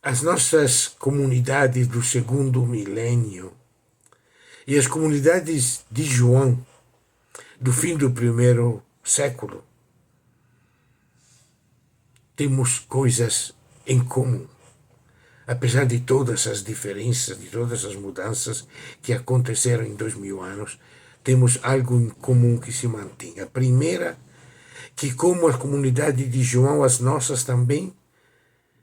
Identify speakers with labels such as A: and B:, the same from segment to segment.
A: as nossas comunidades do segundo milênio e as comunidades de João do fim do primeiro século temos coisas em comum. Apesar de todas as diferenças, de todas as mudanças que aconteceram em 2000 anos, temos algo em comum que se mantém. A primeira, que como a comunidade de João, as nossas também,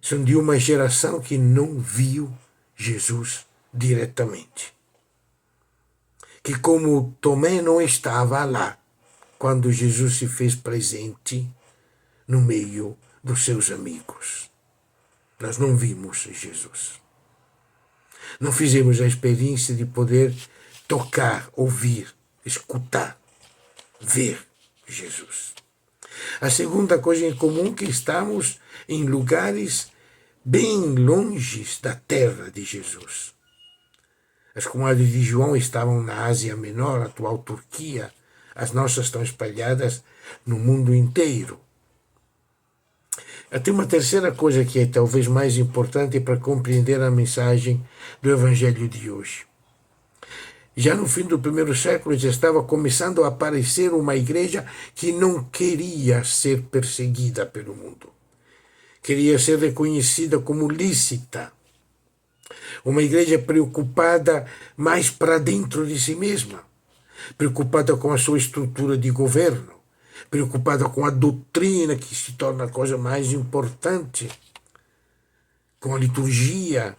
A: são de uma geração que não viu Jesus diretamente. Que como Tomé não estava lá quando Jesus se fez presente no meio dos seus amigos. Nós não vimos Jesus. Não fizemos a experiência de poder tocar, ouvir, escutar, ver Jesus. A segunda coisa em comum é que estamos em lugares bem longe da terra de Jesus. As comunidades de João estavam na Ásia Menor, atual Turquia. As nossas estão espalhadas no mundo inteiro. Tem uma terceira coisa que é talvez mais importante para compreender a mensagem do Evangelho de hoje. Já no fim do primeiro século já estava começando a aparecer uma igreja que não queria ser perseguida pelo mundo. Queria ser reconhecida como lícita. Uma igreja preocupada mais para dentro de si mesma, preocupada com a sua estrutura de governo, preocupada com a doutrina, que se torna a coisa mais importante, com a liturgia.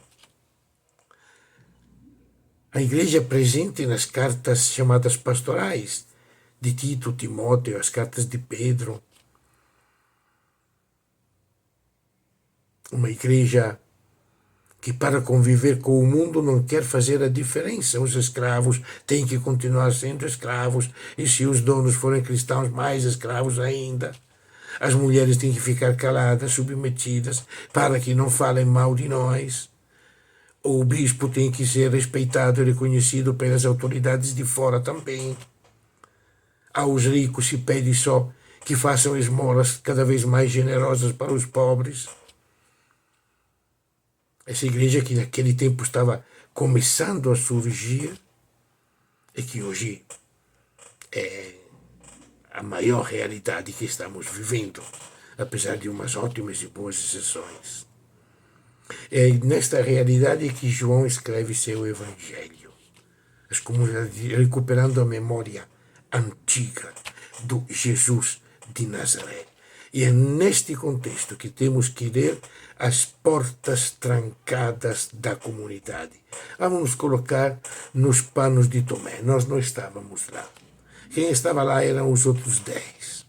A: A igreja é presente nas cartas chamadas pastorais, de Tito, Timóteo, as cartas de Pedro. Uma igreja que para conviver com o mundo não quer fazer a diferença. Os escravos têm que continuar sendo escravos, e se os donos forem cristãos, mais escravos ainda. As mulheres têm que ficar caladas, submetidas, para que não falem mal de nós. O bispo tem que ser respeitado e reconhecido pelas autoridades de fora também. Aos ricos se pede só que façam esmolas cada vez mais generosas para os pobres. Essa igreja que naquele tempo estava começando a surgir e que hoje é a maior realidade que estamos vivendo, apesar de umas ótimas e boas exceções. É nesta realidade que João escreve seu evangelho. As comunidades recuperando a memória antiga do Jesus de Nazaré. E é neste contexto que temos que ler as portas trancadas da comunidade. Vamos nos colocar nos panos de Tomé. Nós não estávamos lá. Quem estava lá eram os outros 10.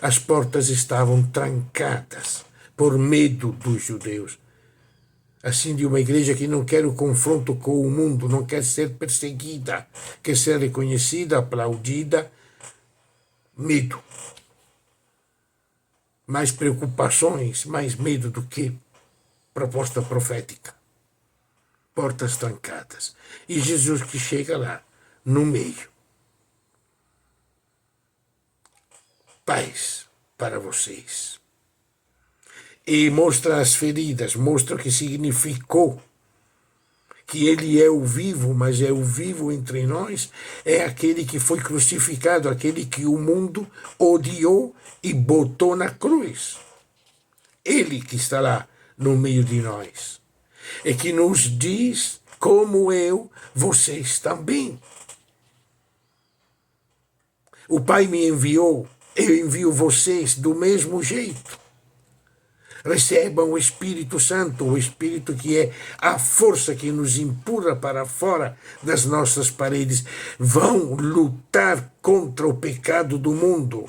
A: As portas estavam trancadas por medo dos judeus. Assim, de uma igreja que não quer o confronto com o mundo, não quer ser perseguida, quer ser reconhecida, aplaudida. Medo. Mais preocupações, mais medo do que proposta profética. Portas trancadas. E Jesus que chega lá, no meio. Paz para vocês. E mostra as feridas, mostra o que significou. Que ele é o vivo, mas é o vivo entre nós, é aquele que foi crucificado, aquele que o mundo odiou e botou na cruz. Ele que está lá no meio de nós. E que nos diz, como eu, vocês também. O Pai me enviou, eu envio vocês do mesmo jeito. Recebam o Espírito Santo, o Espírito que é a força que nos empurra para fora das nossas paredes. Vão lutar contra o pecado do mundo.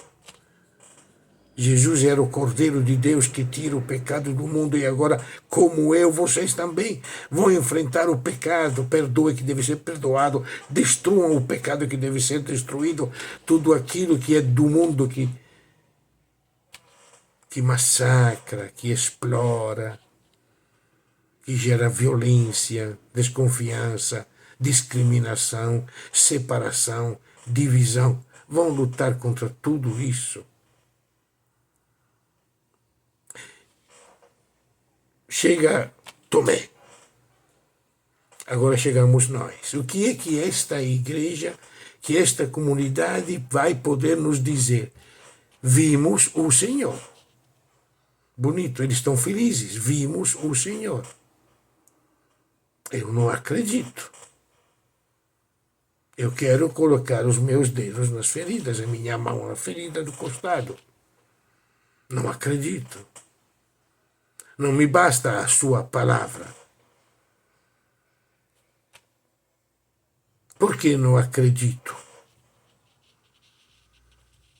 A: Jesus era o Cordeiro de Deus que tira o pecado do mundo e agora, como eu, vocês também vão enfrentar o pecado. Perdoe que deve ser perdoado, destruam o pecado que deve ser destruído, tudo aquilo que é do mundo que massacra, que explora, que gera violência, desconfiança, discriminação, separação, divisão. Vão lutar contra tudo isso. Chega Tomé. Agora chegamos nós. O que é que esta igreja, que esta comunidade vai poder nos dizer? Vimos o Senhor. Bonito, eles estão felizes. Vimos o Senhor. Eu não acredito. Eu quero colocar os meus dedos nas feridas, a minha mão na ferida do costado. Não acredito. Não me basta a sua palavra. Por que não acredito?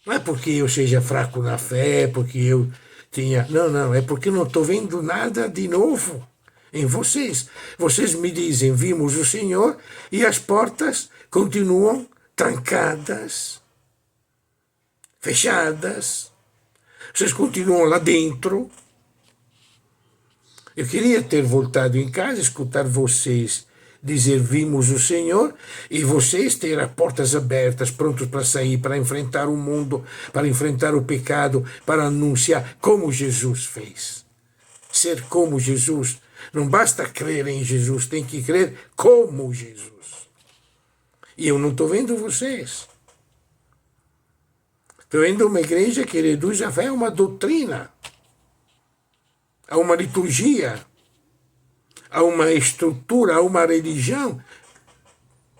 A: Não é porque eu seja fraco na fé, porque eu tenha... Não, é porque não estou vendo nada de novo em vocês. Vocês me dizem, vimos o Senhor, e as portas continuam trancadas, fechadas. Vocês continuam lá dentro. Eu queria ter voltado em casa, escutar vocês dizer vimos o Senhor, e vocês ter as portas abertas, prontos para sair, para enfrentar o mundo, para enfrentar o pecado, para anunciar como Jesus fez. Ser como Jesus. Não basta crer em Jesus, tem que crer como Jesus. E eu não estou vendo vocês. Estou vendo uma igreja que reduz a fé a uma doutrina, a uma liturgia, a uma estrutura, a uma religião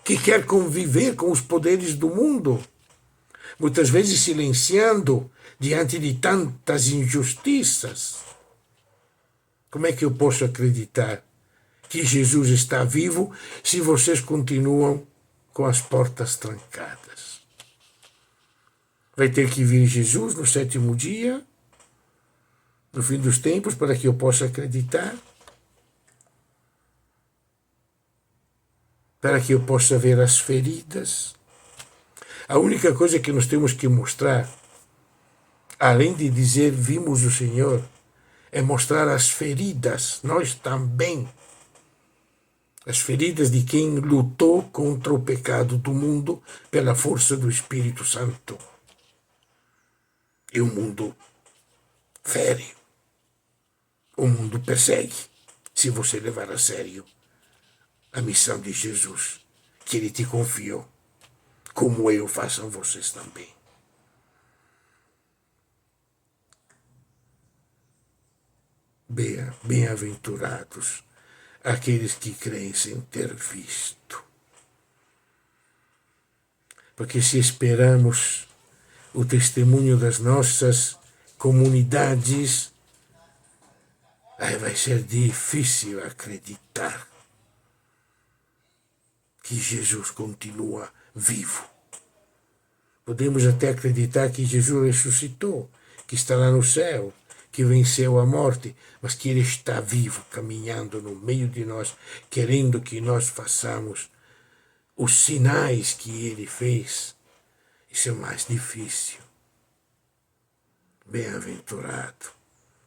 A: que quer conviver com os poderes do mundo, muitas vezes silenciando diante de tantas injustiças. Como é que eu posso acreditar que Jesus está vivo se vocês continuam com as portas trancadas? Vai ter que vir Jesus no 7º dia, no fim dos tempos, para que eu possa acreditar? Para que eu possa ver as feridas? A única coisa que nós temos que mostrar, além de dizer vimos o Senhor, é mostrar as feridas, nós também. As feridas de quem lutou contra o pecado do mundo pela força do Espírito Santo. E o mundo fere. O mundo persegue, se você levar a sério a missão de Jesus, que Ele te confiou, como eu façam vocês também. Bem-aventurados aqueles que creem sem ter visto. Porque se esperamos o testemunho das nossas comunidades, aí vai ser difícil acreditar que Jesus continua vivo. Podemos até acreditar que Jesus ressuscitou, que está lá no céu, que venceu a morte, mas que Ele está vivo, caminhando no meio de nós, querendo que nós façamos os sinais que Ele fez. Isso é mais difícil. Bem-aventurado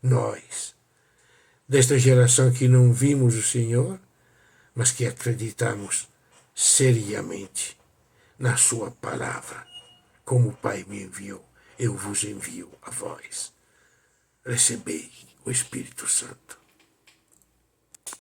A: nós, desta geração que não vimos o Senhor, mas que acreditamos seriamente na sua palavra. Como o Pai me enviou, eu vos envio a vós. Recebei o Espírito Santo.